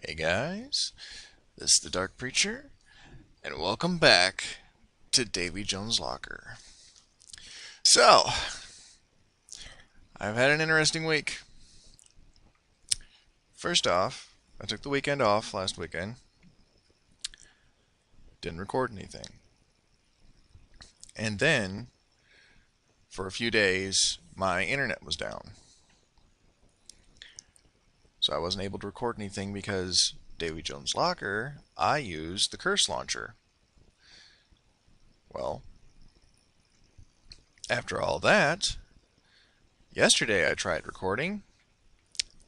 Hey guys, this is the Dark Preacher, and welcome back to Davy Jones Locker. So, I've had an interesting week. First off, I took the weekend off last weekend. Didn't record anything. And then, for a few days, my internet was down. So I wasn't able to record anything because Davy Jones Locker, I use the curse launcher. Well, after all that, yesterday I tried recording,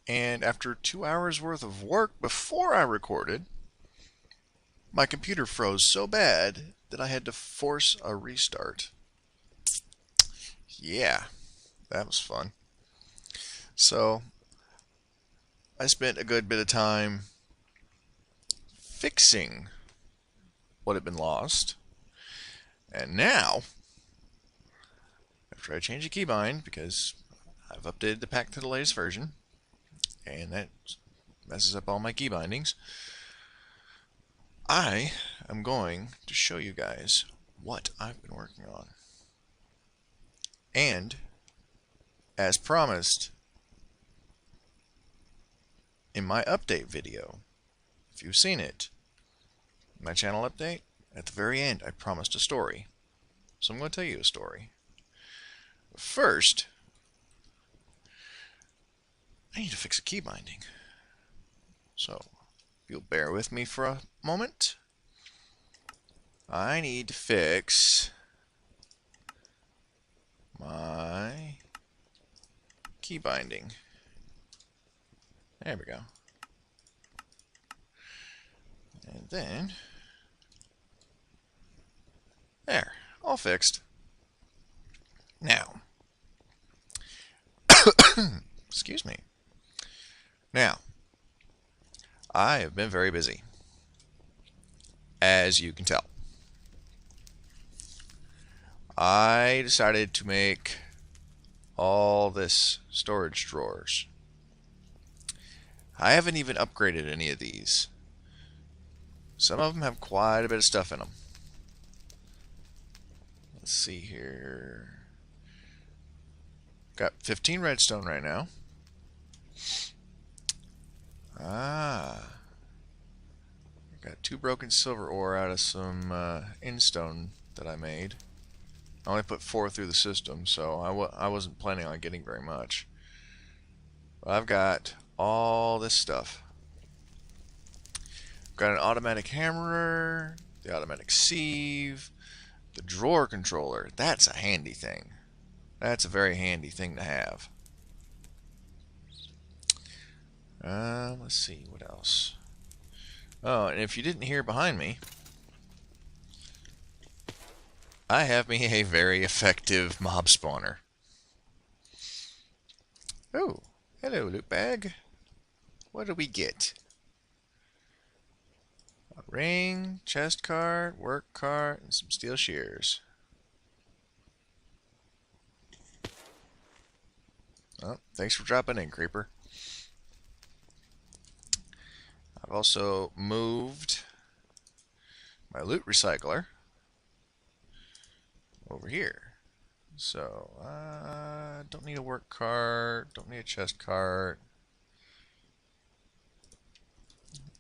and after 2 hours worth of work before I recorded, my computer froze so bad that I had to force a restart. Yeah, that was fun. So, I spent a good bit of time fixing what had been lost, and now, after I change the keybind, because I've updated the pack to the latest version, and that messes up all my key bindings, I am going to show you guys what I've been working on. And, as promised, in my update video, if you've seen it, my channel update, at the very end I promised a story. So I'm going to tell you a story. First, I need to fix a key binding. So, if you'll bear with me for a moment, I need to fix my key binding. There we go. And then, there, all fixed. Now, excuse me. Now, I have been very busy, as you can tell. I decided to make all this storage drawers. I haven't even upgraded any of these. Some of them have quite a bit of stuff in them. Let's see here. Got 15 redstone right now. Got 2 broken silver ore out of some instone that I made. I only put 4 through the system, so I wasn't planning on getting very much. But I've got all this stuff. Got an automatic hammerer, the automatic sieve, the drawer controller. That's a handy thing. That's a very handy thing to have. Let's see, what else? Oh, and if you didn't hear behind me, I have me a very effective mob spawner. Oh, hello, loot bag. What do we get? A ring, chest card, work card, and some steel shears. Oh, thanks for dropping in, Creeper. I've also moved my loot recycler over here. So, don't need a work cart, don't need a chest cart.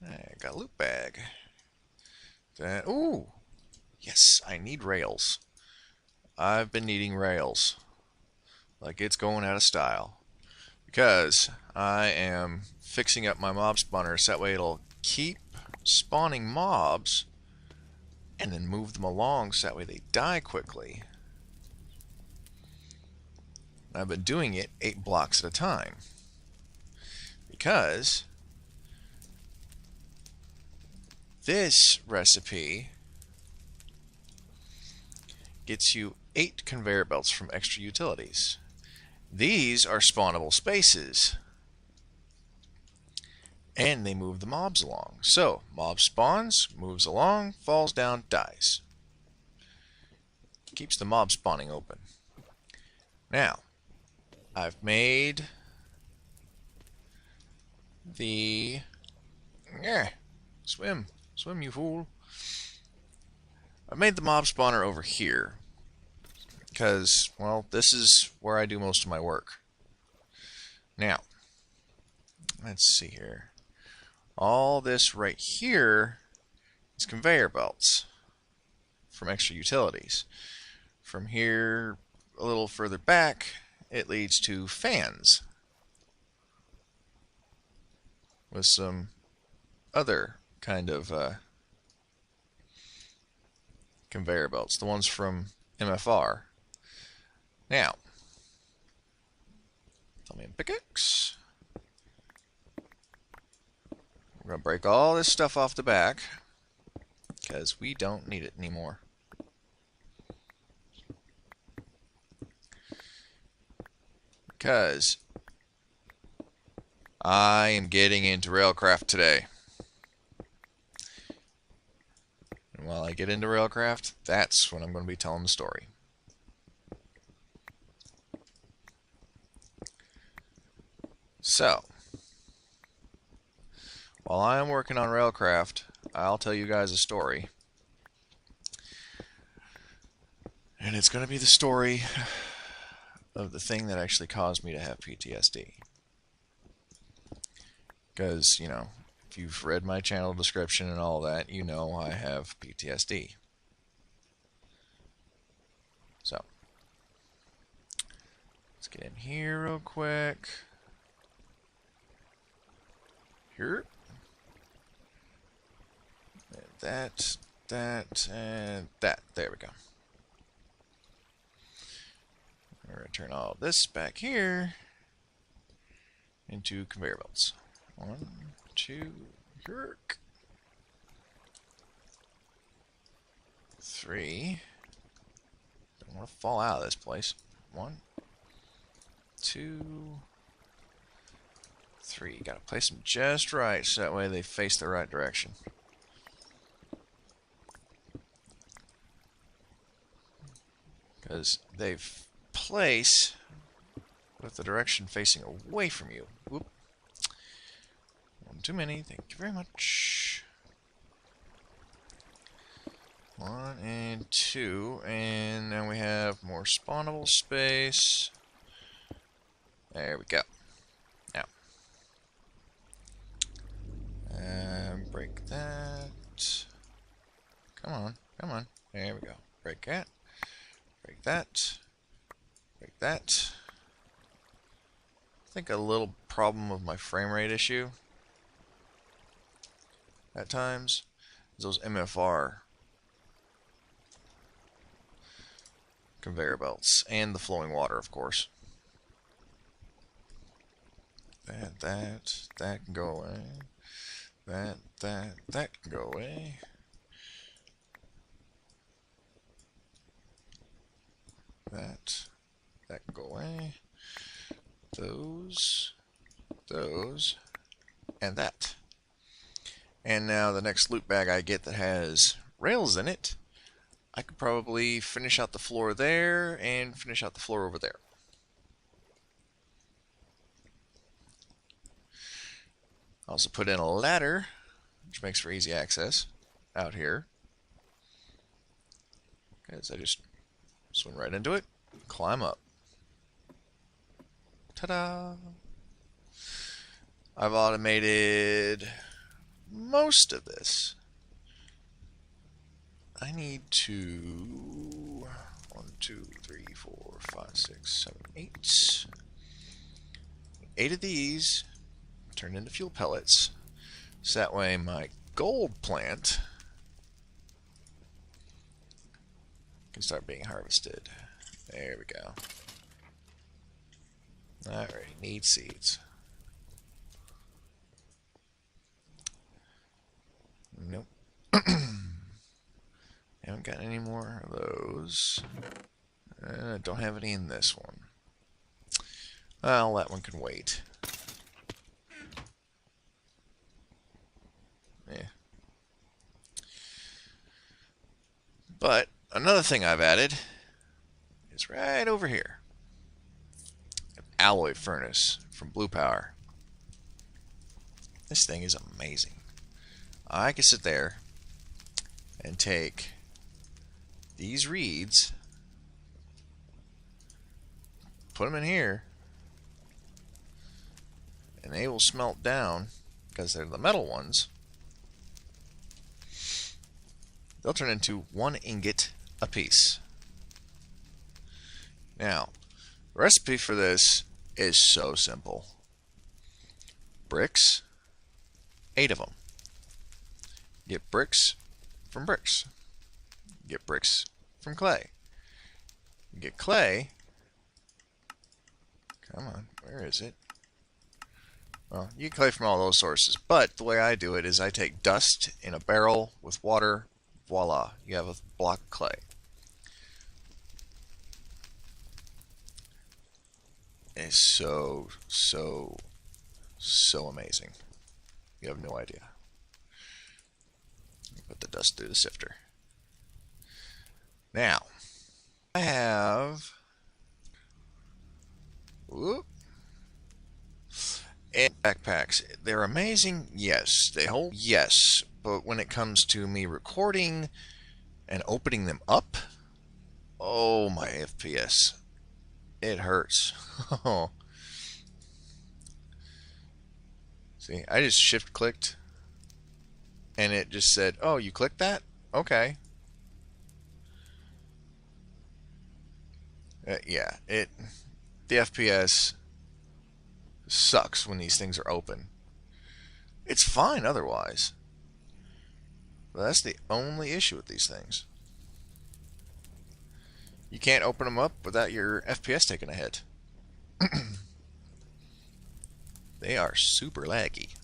I got a loot bag. Then, ooh, yes, I need rails. I've been needing rails. Like it's going out of style. Because I am fixing up my mob spawner so that way it'll keep spawning mobs and then move them along so that way they die quickly. I've been doing it 8 blocks at a time. Because this recipe gets you 8 conveyor belts from extra utilities. These are spawnable spaces. And they move the mobs along. So, mob spawns, moves along, falls down, dies. Keeps the mob spawning open. Now, I've made the Yeah. Swim. Swim, you fool. I made the mob spawner over here. Because, well, this is where I do most of my work. Now, let's see here. All this right here is conveyor belts from extra utilities. From here, a little further back, it leads to fans with some other kind of conveyor belts, the ones from MFR. Now, tell me a pickaxe. We're going to break all this stuff off the back because we don't need it anymore. Because I am getting into RailCraft today. And while I get into RailCraft, that's when I'm going to be telling the story. So, while I am working on RailCraft, I'll tell you guys a story. And it's going to be the story of the thing that actually caused me to have PTSD. Because, you know, if you've read my channel description and all that, you know I have PTSD. So, let's get in here real quick. Here. And that, and that. There we go. We're going to turn all this back here into conveyor belts. 1, 2, yerk. 3. Don't want to fall out of this place. 1, 2, 3. Got to place them just right so that way they face the right direction. Because they place with the direction facing away from you. Whoop. One too many. Thank you very much. 1 and 2, and now we have more spawnable space. There we go. Now, break that. Come on, come on. There we go. Break that. Break that. Break that. I think a little problem with my frame rate issue at times is those MFR conveyor belts and the flowing water, of course. That can go away. That can go away. That can go away. Those, and that. And now the next loot bag I get that has rails in it, I could probably finish out the floor there and finish out the floor over there. I also put in a ladder, which makes for easy access out here. Because I just swim right into it, climb up. Ta-da! I've automated most of this. I need to 1, 2, 3, 4, 5, 6, 7, 8. 8 of these turned into fuel pellets. So that way my gold plant can start being harvested. There we go. Alright, need seeds. Nope. Haven't got any more of those. Don't have any in this one. Well, that one can wait. Yeah. But another thing I've added is right over here. An alloy furnace from Blue Power. This thing is amazing. I can sit there and take these reeds, put them in here, and they will smelt down because they're the metal ones. They'll turn into 1 ingot apiece. Now, the recipe for this is so simple. Bricks, 8 of them. Get bricks from bricks. Get bricks from clay. Get clay. Come on, where is it? Well, you can clay from all those sources, but the way I do it is I take dust in a barrel with water. Voila, you have a block of clay. It's so amazing. You have no idea. Put the dust through the sifter. Now, I have and backpacks. They're amazing, yes. They hold, yes. But when it comes to me recording and opening them up, oh, my FPS. It hurts. See, I just shift clicked and it just said, oh, you clicked that? Okay. Yeah, the FPS sucks when these things are open. It's fine otherwise. But that's the only issue with these things. You can't open them up without your FPS taking a hit. They are super laggy.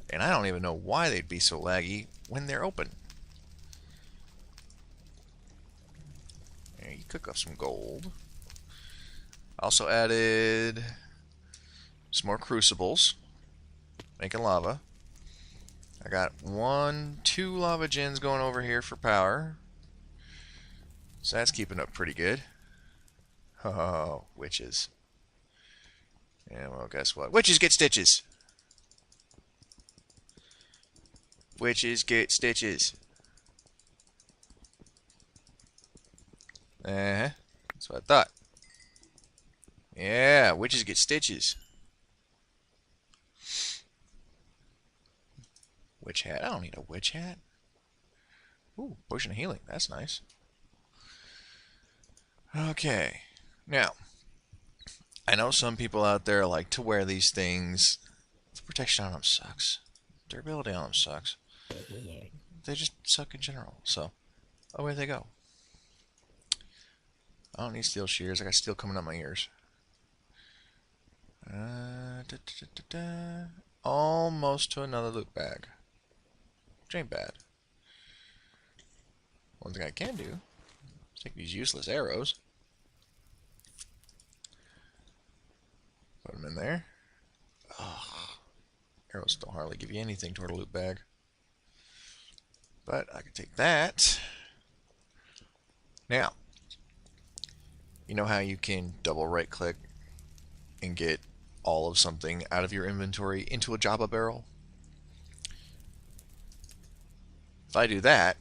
And I don't even know why they'd be so laggy when they're open. There, you cook up some gold. Also added some more crucibles, making lava. I got 2 lava gens going over here for power. So that's keeping up pretty good. Oh, witches. Yeah, well, guess what? Witches get stitches. Witches get stitches. That's what I thought. Yeah, witches get stitches. Witch hat. I don't need a witch hat. Ooh, potion of healing. That's nice. Okay. Now, I know some people out there like to wear these things. The protection on them sucks. Durability on them sucks. They just suck in general. So, away they go. I don't need steel shears. I got steel coming out my ears. Almost to another loot bag. Which ain't bad. One thing I can do is take these useless arrows. Put them in there. Ugh. Arrows don't hardly give you anything toward a loot bag. But I can take that. Now, you know how you can double right click and get all of something out of your inventory into a Java barrel? If I do that,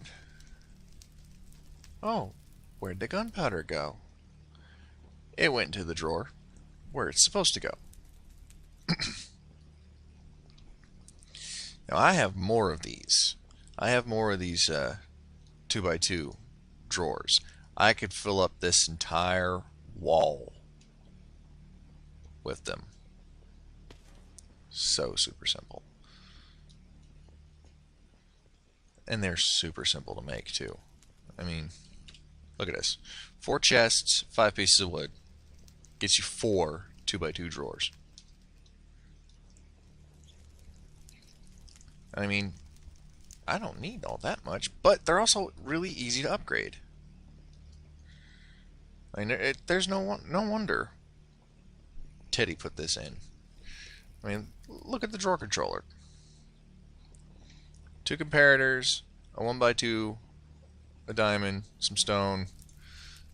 oh, where'd the gunpowder go? It went into the drawer where it's supposed to go. Now I have more of these. I have more of these 2x2 drawers. I could fill up this entire wall with them. So super simple. And they're super simple to make too. I mean, look at this. 4 chests, 5 pieces of wood. Gets you 4 2x2 drawers. I mean, I don't need all that much, but they're also really easy to upgrade. I mean, there's no wonder Teddy put this in. I mean, look at the drawer controller. 2 comparators, a 1x2, a diamond, some stone.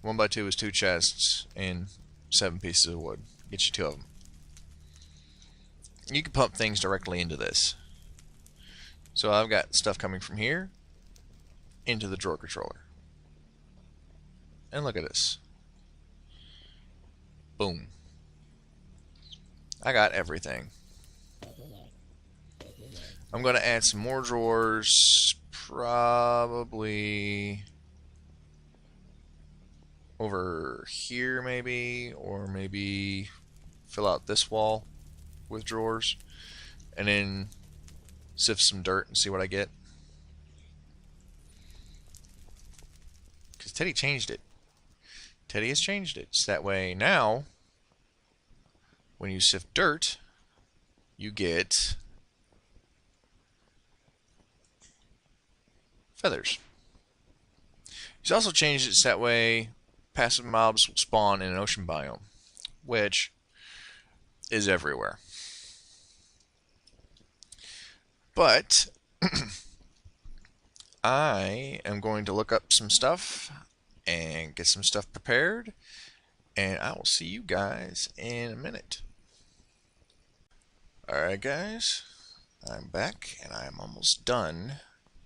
1x2 is 2 chests and 7 pieces of wood. Get you 2 of them. You can pump things directly into this. So I've got stuff coming from here into the drawer controller. And look at this. Boom. I got everything. I'm going to add some more drawers, probably over here maybe, or maybe fill out this wall with drawers, and then sift some dirt and see what I get. Because Teddy changed it. Teddy has changed it. So that way now, when you sift dirt, you get feathers. He's also changed it so that way passive mobs will spawn in an ocean biome, which is everywhere. But I am going to look up some stuff and get some stuff prepared, and I will see you guys in a minute. Alright guys, I'm back and I'm almost done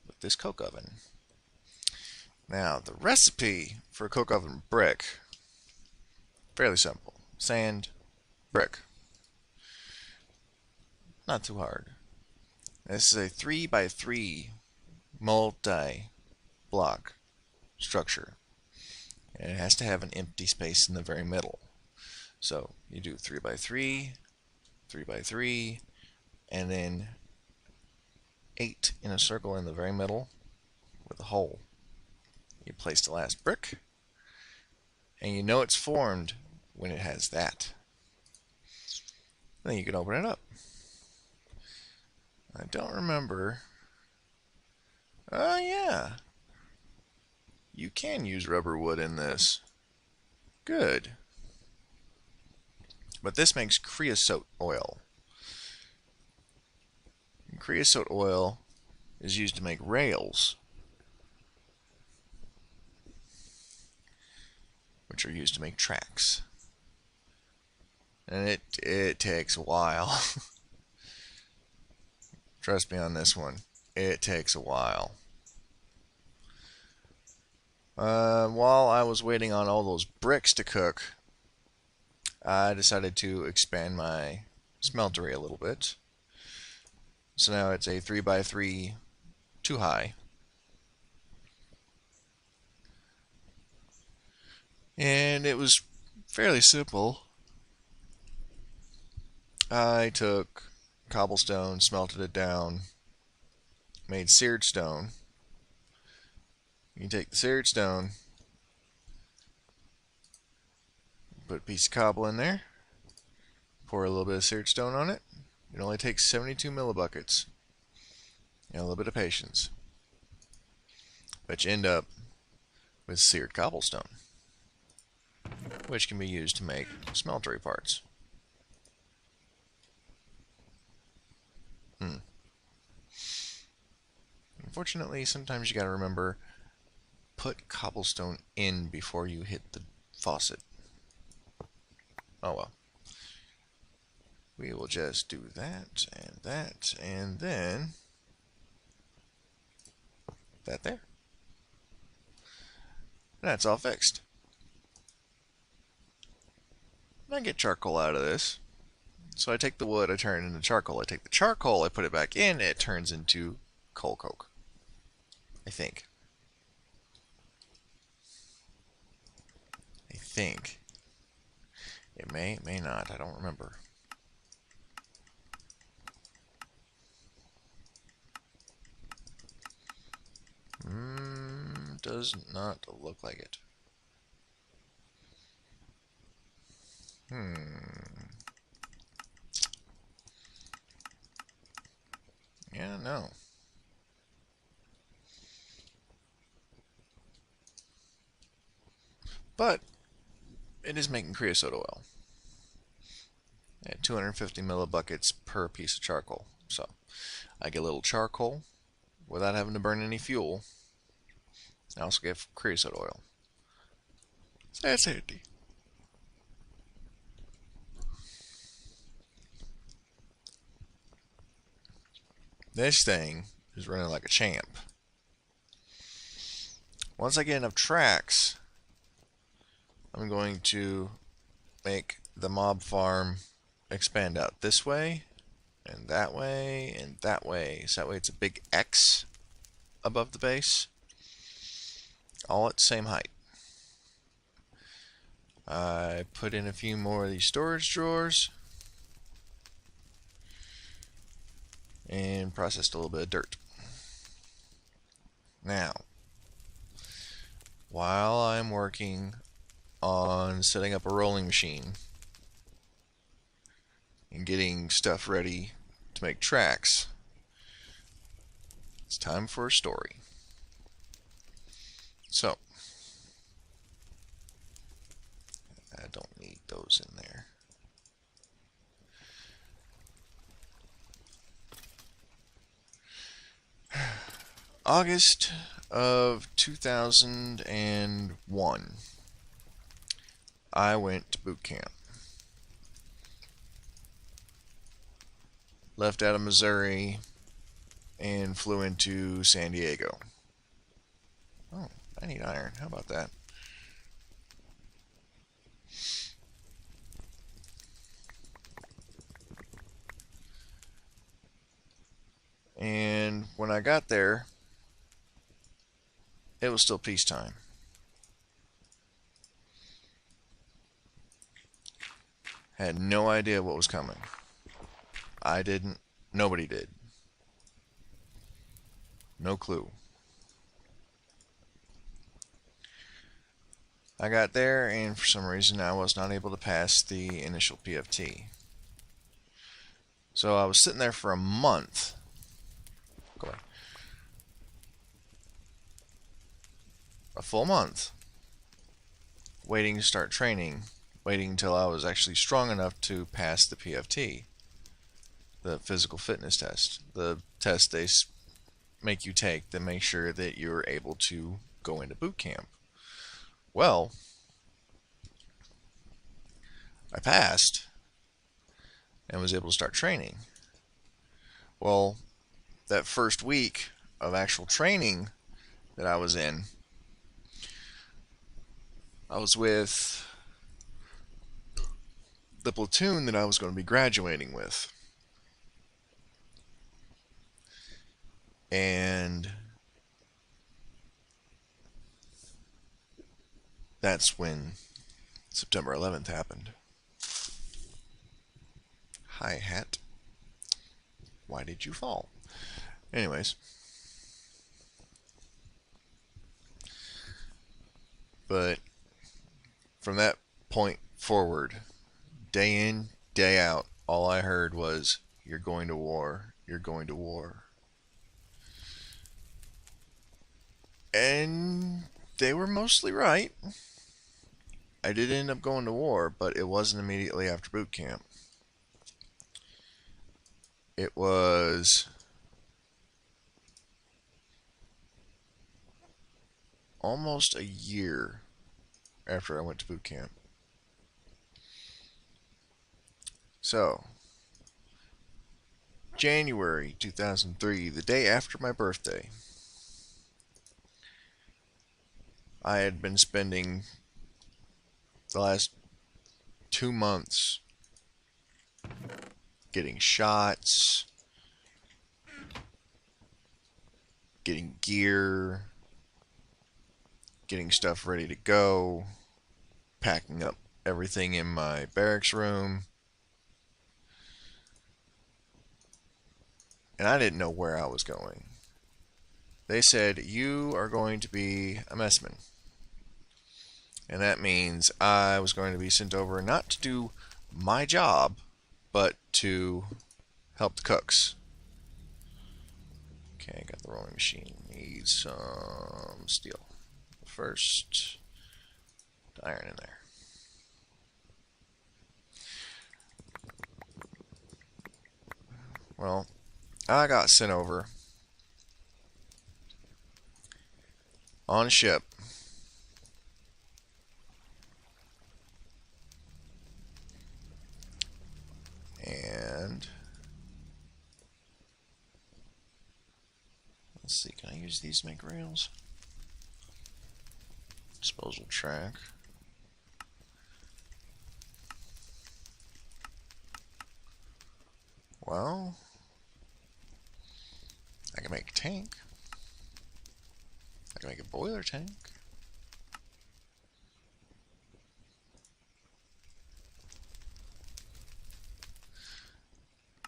with this coke oven. Now the recipe for a coke oven brick, fairly simple. Sand, brick. Not too hard. This is a 3x3 multi-block structure, and it has to have an empty space in the very middle. So you do 3x3, 3x3, and then 8 in a circle in the very middle with a hole. You place the last brick, and you know it's formed when it has that. Then you can open it up. I don't remember. Oh yeah. You can use rubber wood in this. Good. But this makes creosote oil. And creosote oil is used to make rails, which are used to make tracks. And it takes a while. Trust me on this one. It takes a while. While I was waiting on all those bricks to cook, I decided to expand my smeltery a little bit. So now it's a 3x3 2 high. And it was fairly simple. I took cobblestone, smelted it down, made seared stone. You take the seared stone, put a piece of cobble in there, pour a little bit of seared stone on it. It only takes 72 millibuckets and a little bit of patience. But you end up with seared cobblestone, which can be used to make smeltery parts. Unfortunately, sometimes you gotta remember, put cobblestone in before you hit the faucet. Oh well. We will just do that, and then that there. That's all fixed. And I get charcoal out of this. So I take the wood, I turn it into charcoal. I take the charcoal, I put it back in, it turns into coal coke. I think. It may not, I don't remember. Does not look like it. Yeah, no. But it is making creosote oil at 250 millibuckets per piece of charcoal. So I get a little charcoal without having to burn any fuel. I also get creosote oil. So that's handy. This thing is running like a champ. Once I get enough tracks, I'm going to make the mob farm expand out this way, and that way, and that way. So that way it's a big X above the base, all at the same height. I put in a few more of these storage drawers and processed a little bit of dirt. Now, while I'm working on setting up a rolling machine and getting stuff ready to make tracks, it's time for a story. So, I don't need those in there. August of 2001, I went to boot camp. Left out of Missouri and flew into San Diego. Oh, I need iron. How about that? And when I got there, it was still peacetime. Had no idea what was coming. I didn't. Nobody did. No clue. I got there, and for some reason I was not able to pass the initial PFT. So I was sitting there for a month. Go ahead. A full month. Waiting to start training. Waiting until I was actually strong enough to pass the PFT. The physical fitness test. The test they make you take to make sure that you're able to go into boot camp. Well, I passed and was able to start training. Well, that first week of actual training that I was in, I was with the platoon that I was going to be graduating with. And that's when September 11th happened. Hi, hat. Why did you fall? Anyways. But from that point forward, day in, day out, all I heard was, "You're going to war. You're going to war." And they were mostly right. I did end up going to war, but it wasn't immediately after boot camp. It was almost a year after I went to boot camp. So, January 2003, the day after my birthday, I had been spending the last 2 months getting shots, getting gear, getting stuff ready to go, packing up everything in my barracks room. And I didn't know where I was going. They said, "You are going to be a messman." And that means I was going to be sent over not to do my job, but to help the cooks. Okay, got the rolling machine. Needs some steel. First, iron in there. Well, I got sent over on a ship and Let's see, can I use these to make rails? Disposal track. Well, I can make a tank. I can make a boiler tank.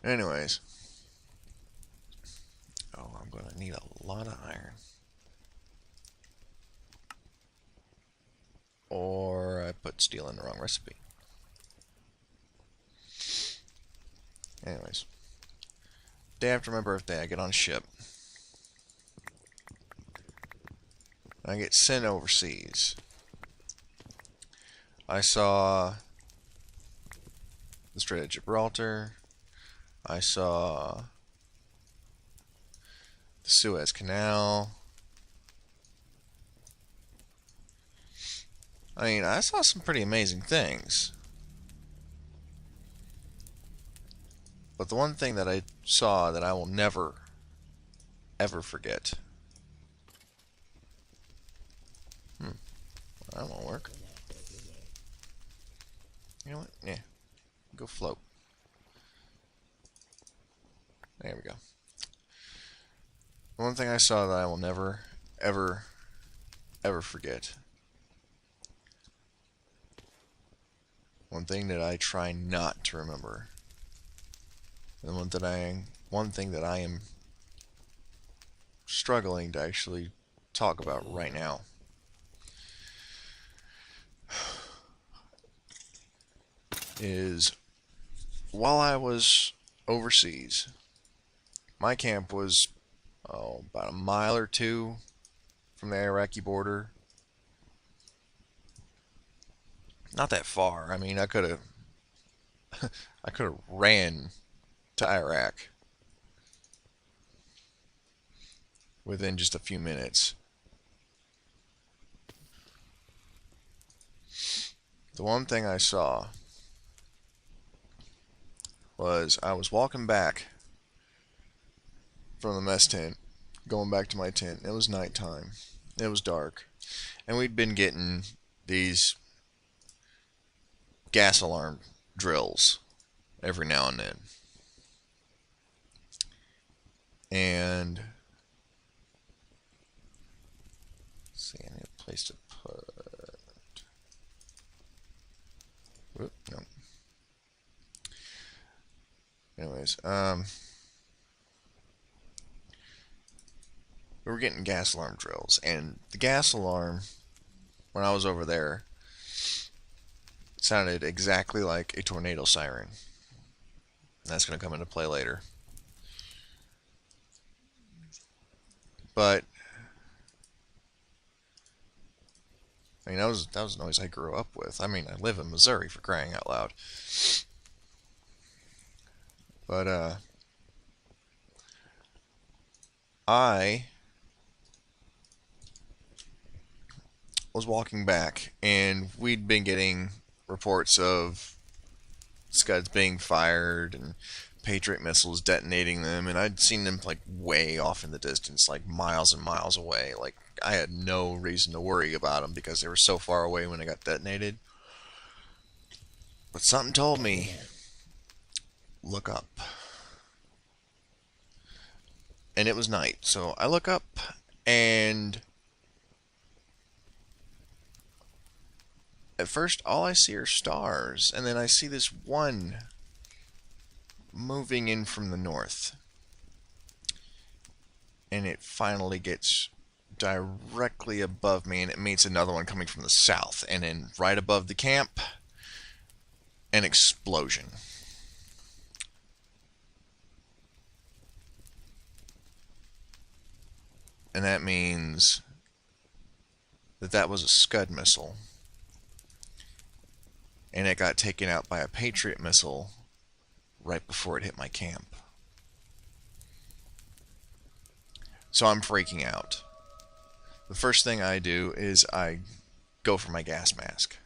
Anyways. Oh, I'm going to need a lot of iron. Or I put steel in the wrong recipe. Anyways. Day after my birthday, I get on a ship. I get sent overseas. I saw the Strait of Gibraltar. I saw the Suez Canal. I mean, I saw some pretty amazing things. But the one thing that I saw that I will never, ever forget. That won't work. You know what? Yeah. Go float. There we go. The one thing I saw that I will never, ever, ever forget. One thing that I try not to remember. And one thing that I am struggling to actually talk about right now. Is while I was overseas, my camp was about a mile or two from the Iraqi border. Not that far. I mean, I could have ran to Iraq within just a few minutes. The one thing I saw was I was walking back from the mess tent, going back to my tent. It was nighttime. It was dark. And we'd been getting these gas alarm drills every now and then. And let's see, I need a place to put. Whoop, no. Anyways, we were getting gas alarm drills, and the gas alarm, when I was over there, sounded exactly like a tornado siren. That's going to come into play later. But I mean, that was a noise I grew up with. I mean, I live in Missouri, for crying out loud. But I was walking back, and we'd been getting reports of Scuds being fired and Patriot missiles detonating them, and I'd seen them like way off in the distance, like miles and miles away. Like I had no reason to worry about them because they were so far away when they got detonated. But something told me, look up. And it was night, so I look up, and at first all I see are stars, and then I see this one moving in from the north, and it finally gets directly above me, and it meets another one coming from the south, and then right above the camp, an explosion. And that means that was a Scud missile, and it got taken out by a Patriot missile right before it hit my camp. So I'm freaking out. The first thing I do is I go for my gas mask.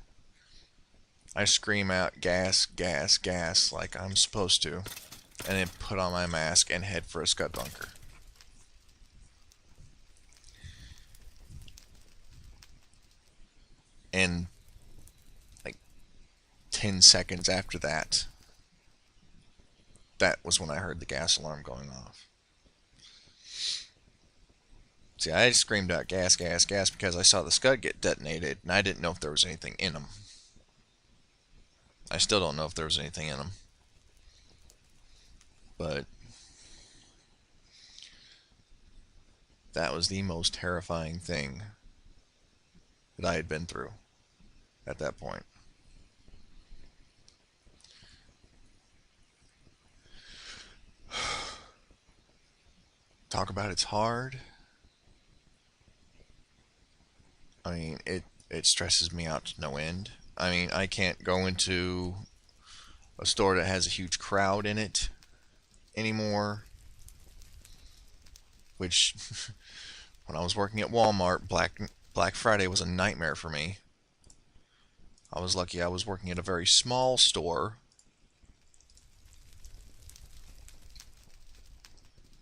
I scream out gas, gas, gas like I'm supposed to, and then put on my mask and head for a Scud bunker. and like 10 seconds after that, that was when I heard the gas alarm going off. See, I screamed out gas, gas, gas because I saw the Scud get detonated, and I didn't know if there was anything in them. I still don't know if there was anything in them. But that was the most terrifying thing that I had been through at that point. Talk about it's hard. I mean, it stresses me out to no end. I mean, I can't go into a store that has a huge crowd in it anymore. Which, when I was working at Walmart, Black Friday was a nightmare for me. I was lucky I was working at a very small store.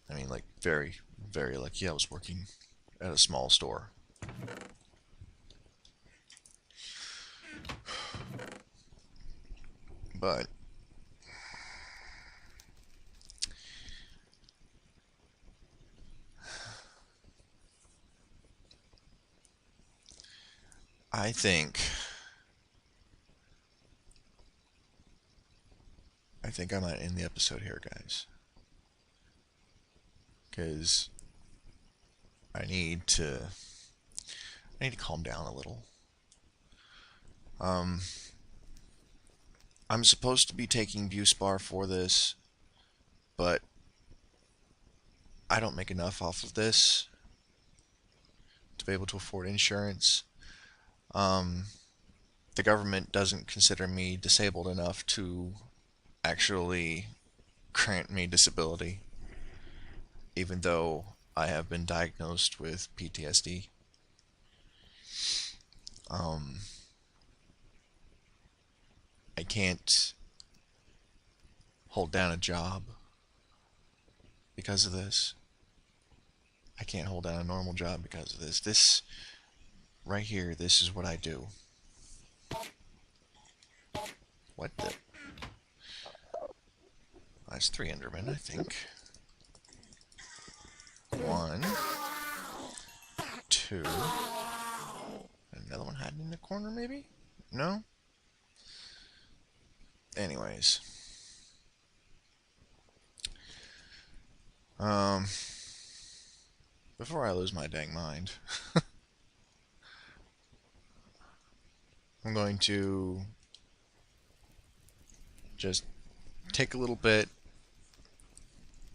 I mean, like, very, very lucky I was working at a small store. But I think I might end the episode here, guys. Because I need to calm down a little. I'm supposed to be taking Buspar for this, but I don't make enough off of this to be able to afford insurance. The government doesn't consider me disabled enough to actually grant me disability, even though I have been diagnosed with PTSD. I can't hold down a job because of this. I can't hold down a normal job because of this. This right here, this is what I do. What the? That's 3 Endermen, I think. 1, 2. Another one hiding in the corner, maybe? No? Anyways. Before I lose my dang mind, I'm going to just take a little bit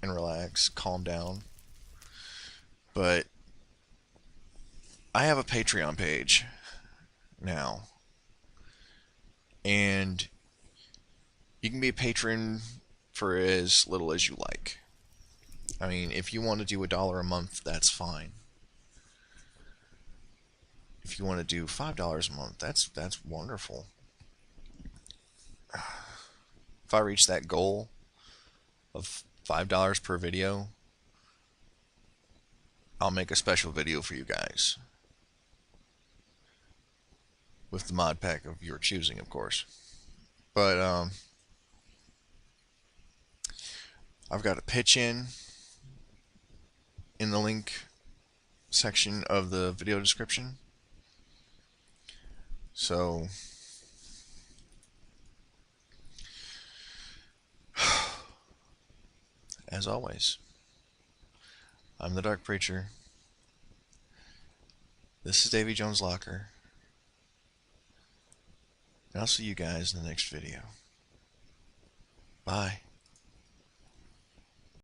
and relax, calm down. But I have a Patreon page now, and you can be a patron for as little as you like. I mean, if you want to do $1 a month, that's fine. If you want to do $5 a month, that's wonderful. If I reach that goal of $5 per video, I'll make a special video for you guys. With the mod pack of your choosing, of course. But, I've got a pitch in the link section of the video description. So, as always, I'm the Dark Preacher. This is Davy Jones Locker. And I'll see you guys in the next video. Bye.